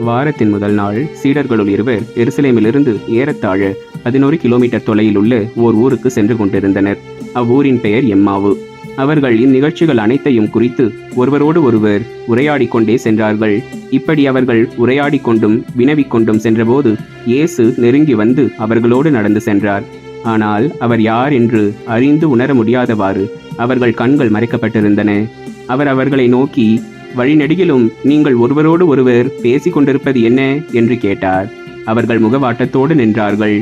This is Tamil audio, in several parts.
வாரத்தின் முதல் நாள் சீடர்களுள் இருவர் எருசலேமிலிருந்து ஏறத்தாழ 11 கிலோமீட்டர் தொலைவில் உள்ள ஓர் ஊருக்கு சென்று கொண்டிருந்தனர். அவ்வூரின் பெயர் எம்மாவு. அவர்கள் இந்நிகழ்ச்சிகள் அனைத்தையும் குறித்து ஒருவரோடு ஒருவர் உரையாடி கொண்டே சென்றார்கள். இப்படி அவர்கள் உரையாடி கொண்டும் வினவிக் கொண்டும் சென்றபோது இயேசு நெருங்கி வந்து அவர்களோடு நடந்து சென்றார். ஆனால் அவர் யார் என்று அறிந்து உணர முடியாதவாறு அவர்கள் கண்கள் மறைக்கப்பட்டிருந்தன. அவர் அவர்களை நோக்கி, வழிநெடுகிலும் நீங்கள் ஒருவரோடு ஒருவர் பேசிக் கொண்டிருப்பது என்ன என்று கேட்டார். அவர்கள் முகவாட்டத்தோடு நின்றார்கள்.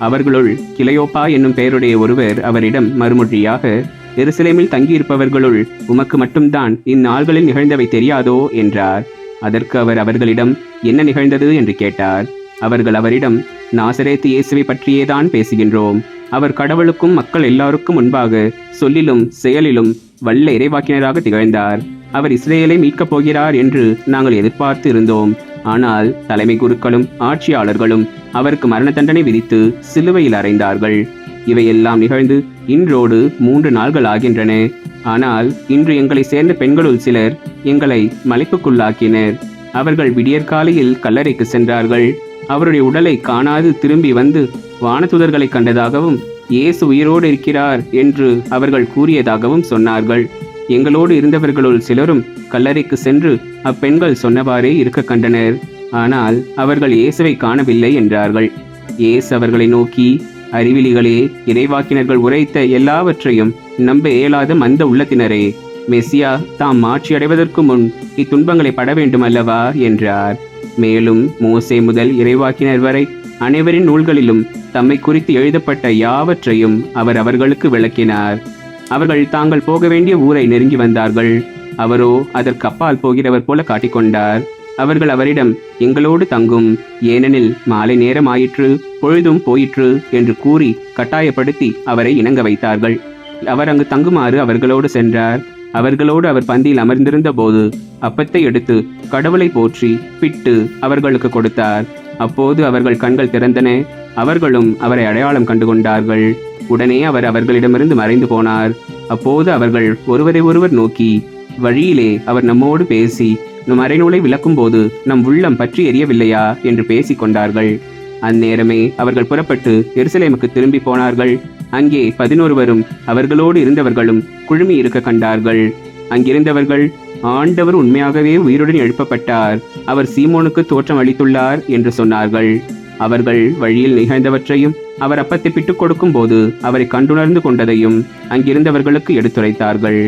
அவர்களுள் கிளையோப்பா என்னும் பெயருடைய ஒருவர் அவரிடம் மறுமொழியாக, எருசலேமில் தங்கியிருப்பவர்களுள் உமக்கு மட்டும்தான் இந்நாள்களில் நிகழ்ந்தவை தெரியாதோ என்றார். அதற்கு அவர் அவர்களிடம், என்ன நிகழ்ந்தது என்று கேட்டார். அவர்கள் அவரிடம், நாசரேத்து இயேசுவை பற்றியேதான் பேசுகின்றோம். அவர் கடவுளுக்கும் மக்கள் எல்லாருக்கும் முன்பாக சொல்லிலும் செயலிலும் வல்ல இறைவாக்கினராக திகழ்ந்தார். அவர் இஸ்ரேலை மீட்கப் போகிறார் என்று நாங்கள் எதிர்பார்த்து இருந்தோம். ஆனால் தலைமை குருக்களும் ஆட்சியாளர்களும் அவருக்கு மரண தண்டனை விதித்து சிலுவையில் அறைந்தார்கள். இவையெல்லாம் நிகழ்ந்து இன்றோடு 3 நாள்கள் ஆகின்றன. ஆனால் இன்று எங்களை சேர்ந்த பெண்களுள் சிலர் எங்களை மலைப்புக்குள்ளாக்கினர். அவர்கள் விடியற்காலையில் கல்லறைக்கு சென்றார்கள். அவருடைய உடலை காணாது திரும்பி வந்து வானதூதர்களை கண்டதாகவும் இயேசு உயிரோடு இருக்கிறார் என்று அவர்கள் கூறியதாகவும் சொன்னார்கள். எங்களோடு இருந்தவர்களுள் சிலரும் கல்லறைக்கு சென்று அப்பெண்கள் சொன்னவாறே இருக்க கண்டனர். ஆனால் அவர்கள் இயேசுவை காணவில்லை என்றார்கள். இயேசு அவர்களை நோக்கி, அறிவிலிகளே, இறைவாக்கினர்கள் உரைத்த எல்லாவற்றையும் நம்ப இயலாத மந்த உள்ளத்தினரே, மெசியா தாம் மாட்சி அடைவதற்கு முன் இத்துன்பங்களை பட வேண்டும் அல்லவா என்றார். மேலும் மோசே முதல் இறைவாக்கினர் வரை அனைவரின் நூல்களிலும் தம்மை குறித்து எழுதப்பட்ட யாவற்றையும் அவர் அவர்களுக்கு விளக்கினார். அவர்கள் தாங்கள் போக வேண்டிய ஊரை நெருங்கி வந்தார்கள். அவரோ அதற்கு அப்பால் போகிறவர் போல காட்டிக்கொண்டார். அவர்கள் அவரிடம், எங்களோடு தங்கும், ஏனெனில் மாலை நேரம் ஆயிற்று, பொழுதும் போயிற்று என்று கூறி கட்டாயப்படுத்தி அவரை இணங்க வைத்தார்கள். அவர் அங்கு தங்குமாறு அவர்களோடு சென்றார். அவர்களோடு அவர் பந்தியில் அமர்ந்திருந்த போது அப்பத்தை எடுத்து கடவுளை போற்றி பிட்டு அவர்களுக்கு கொடுத்தார். அப்போது அவர்கள் கண்கள் திறந்தன. அவர்களும் அவரை அடையாளம் கண்டுகொண்டார்கள். உடனே அவர் அவர்களிடமிருந்து மறைந்து போனார். அப்போது அவர்கள் ஒருவரை ஒருவர் நோக்கி, வழியிலே அவர் நம்மோடு பேசி நம் அறைநூலை விளக்கும் போது நம் உள்ளம் பற்றி எரியவில்லையா என்று பேசிக் கொண்டார்கள். அந்நேரமே அவர்கள் புறப்பட்டு எருசலேமுக்கு திரும்பி போனார்கள். அங்கே 11 அவர்களோடு இருந்தவர்களும் குழுமி இருக்க கண்டார்கள். அங்கிருந்தவர்கள், ஆண்டவர் உண்மையாகவே உயிருடன் எழுப்பப்பட்டார், அவர் சீமோனுக்கு தோற்றம் அளித்துள்ளார் என்று சொன்னார்கள். அவர்கள் வழியில் நிகழ்ந்தவற்றையும் அவர் அப்பத்தை பிட்டுக் கொடுக்கும் போது அவரை கண்டுணர்ந்து கொண்டதையும் அங்கிருந்தவர்களுக்கு எடுத்துரைத்தார்கள்.